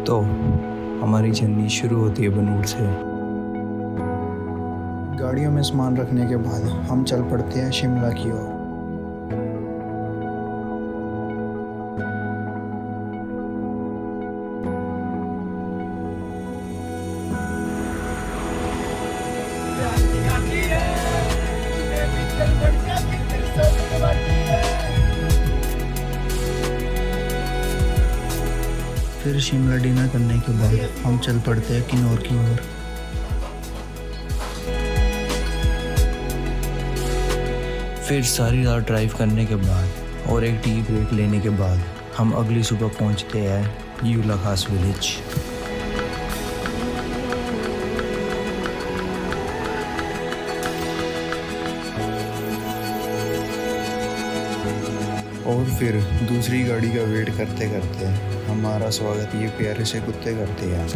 तो हमारी जर्नी शुरू होती है बनूर से। गाड़ियों में सामान रखने के बाद हम चल पड़ते हैं शिमला की ओर। फिर शिमला डिनर करने के बाद हम चल पड़ते हैं किन्नौर की ओर। फिर सारी रात ड्राइव करने के बाद और एक टी ब्रेक लेने के बाद हम अगली सुबह पहुंचते हैं यूला खास विलेज। और फिर दूसरी गाड़ी का वेट करते करते हमारा स्वागत ये प्यारे से कुत्ते करते हैं।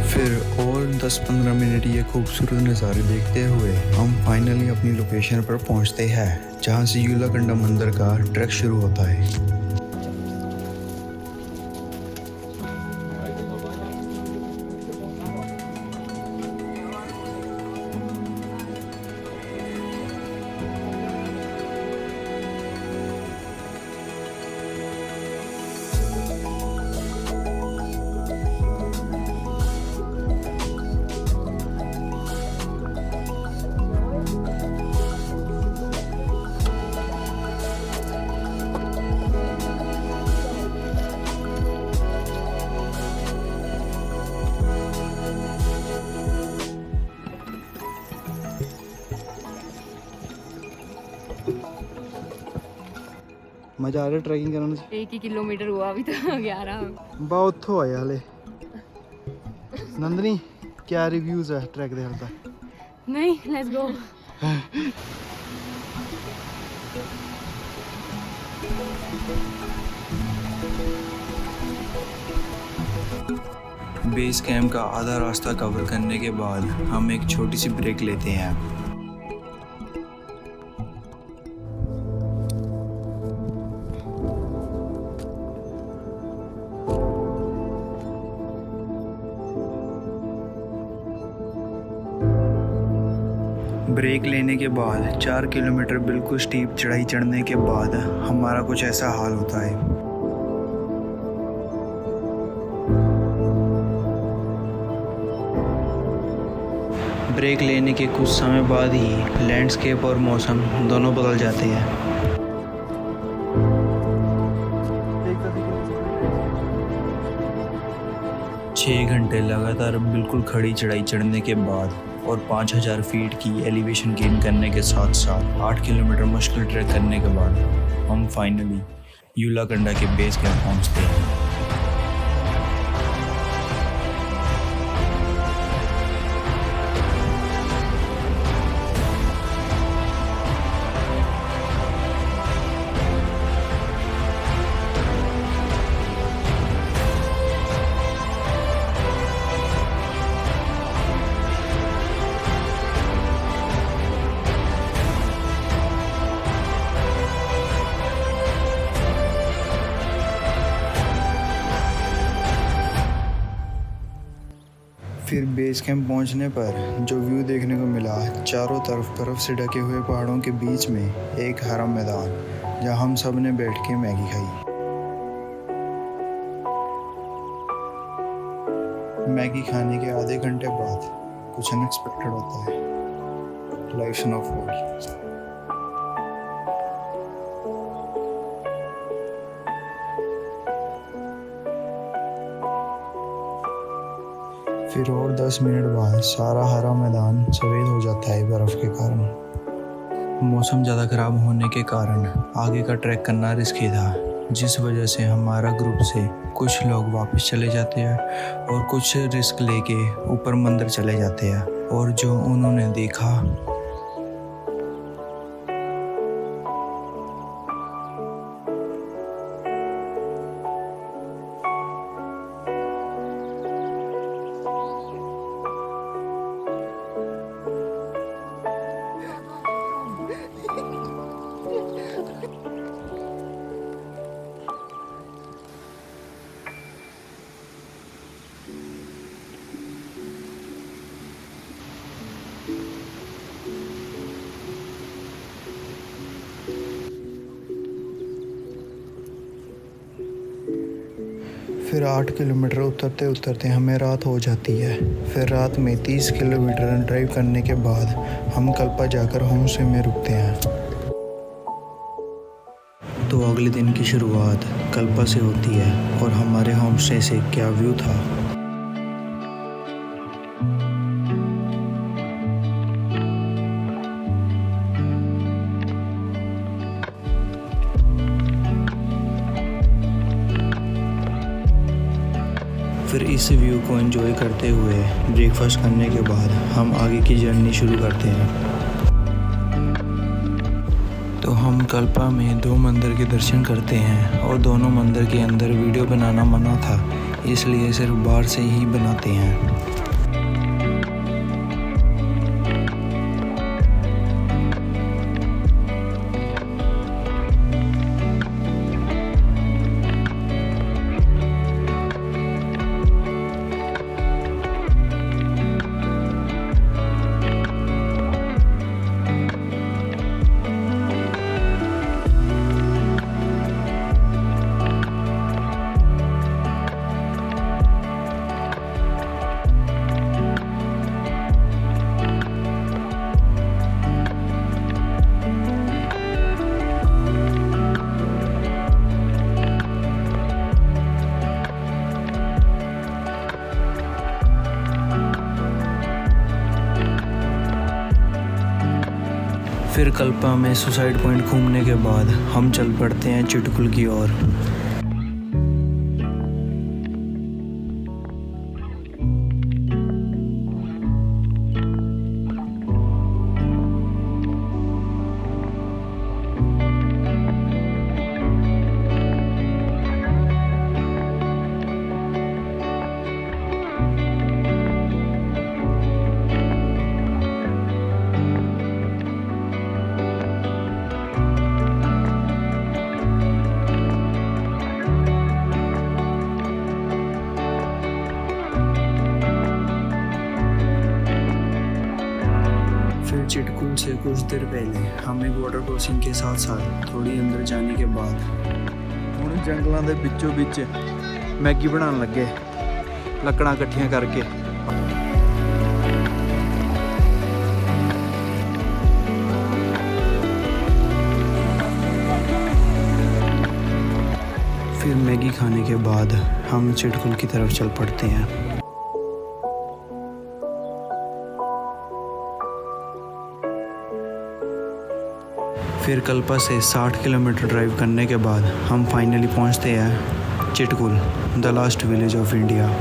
फिर और 10-15 मिनट ये खूबसूरत नज़ारे देखते हुए हम फाइनली अपनी लोकेशन पर पहुंचते हैं, जहां से यूलाकंडा मंदिर का ट्रैक शुरू होता है। मजा आ रहा ट्रैकिंग करने से। 1 ही किलोमीटर हुआ अभी तो 11। बहुत हो आया हले। नंदनी क्या रिव्यूज है ट्रैक दे हलता? नहीं, लेट्स गो। बेस कैंप का आधा रास्ता कवर करने के बाद हम एक छोटी सी ब्रेक लेते हैं। ब्रेक लेने के बाद 4 किलोमीटर बिल्कुल स्टीप चढ़ाई चढ़ने के बाद हमारा कुछ ऐसा हाल होता है। ब्रेक लेने के कुछ समय बाद ही लैंडस्केप और मौसम दोनों बदल जाते हैं। छः घंटे लगातार बिल्कुल खड़ी चढ़ाई चढ़ने के बाद और 5000 फीट की एलिवेशन गेन करने के साथ साथ 8 किलोमीटर मुश्किल ट्रैक करने के बाद हम फाइनली यूलाकंडा के बेस कैंप पहुंचते हैं। फिर बेस कैंप पहुंचने पर जो व्यू देखने को मिला, चारों तरफ बर्फ से ढके हुए पहाड़ों के बीच में एक हरा मैदान, जहां हम सब ने बैठ के मैगी खाई। मैगी खाने के आधे घंटे बाद कुछ अनएक्सपेक्टेड होता है। Live snowfall. फिर और 10 मिनट बाद सारा हरा मैदान सफ़ेद हो जाता है बर्फ़ के कारण। मौसम ज़्यादा ख़राब होने के कारण आगे का ट्रैक करना रिस्की था, जिस वजह से हमारा ग्रुप से कुछ लोग वापस चले जाते हैं और कुछ रिस्क लेके ऊपर मंदिर चले जाते हैं। और जो उन्होंने देखा फिर 8 किलोमीटर उतरते उतरते हमें रात हो जाती है। फिर रात में 30 किलोमीटर ड्राइव करने के बाद हम कल्पा जाकर होम स्टे में रुकते हैं। तो अगले दिन की शुरुआत कल्पा से होती है और हमारे होम स्टे से क्या व्यू था। फिर इस व्यू को एंजॉय करते हुए ब्रेकफास्ट करने के बाद हम आगे की जर्नी शुरू करते हैं। तो हम कल्पा में 2 मंदिर के दर्शन करते हैं और दोनों मंदिर के अंदर वीडियो बनाना मना था, इसलिए सिर्फ बाहर से ही बनाते हैं। फिर कल्पा में सुसाइड पॉइंट घूमने के बाद हम चल पड़ते हैं चिटकुल की ओर। फिर चिटकुल से कुछ देर पहले हम एक वाटर क्रॉसिंग के साथ साथ थोड़ी अंदर जाने के बाद ਹੁਣ ਜੰਗਲਾਂ ਦੇ ਵਿੱਚੋਂ ਵਿੱਚ ਮੈਗੀ ਬਣਾਉਣ ਲੱਗੇ ਲੱਕੜਾਂ ਇਕੱਠੀਆਂ ਕਰਕੇ। फिर मैगी खाने के बाद हम चिटकुल की तरफ चल पड़ते हैं। फिर कल्पा से 60 किलोमीटर ड्राइव करने के बाद हम फाइनली पहुंचते हैं Chitkul, the last village of India.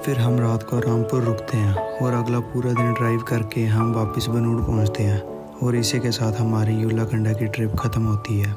फिर हम रात को रामपुर रुकते हैं और अगला पूरा दिन ड्राइव करके हम वापस बनूड़ पहुंचते हैं और इसी के साथ हमारी यूलाकंडा की ट्रिप ख़त्म होती है।